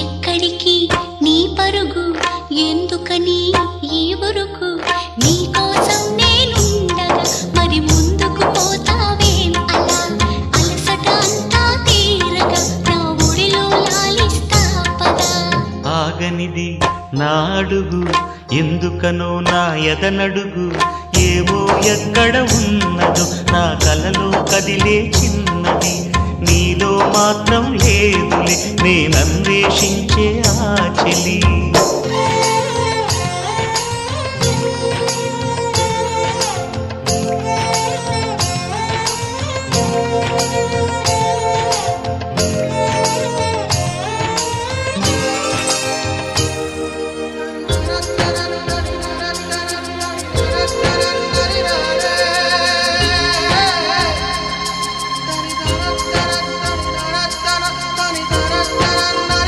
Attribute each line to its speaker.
Speaker 1: ఎక్కడికి నీ పరుగు, ఎందుకని ఈ ఉరుకు? నీ కోసం నేనుండగా మరి ముందుకు పోతావేం అలా? అలసట అంతా తీరగా నా ఒడిలో లాలిస్తా పదా.
Speaker 2: ఆగనిది నా అడుగు, ఎందుకనో నా ఎదనడుగు. ఏవో ఎక్కడ ఉన్నదో నా కలలో కదిలే చిన్నది. నీలో మాత్రం లేదులే నేనన్వేషించే ఆ చెలి.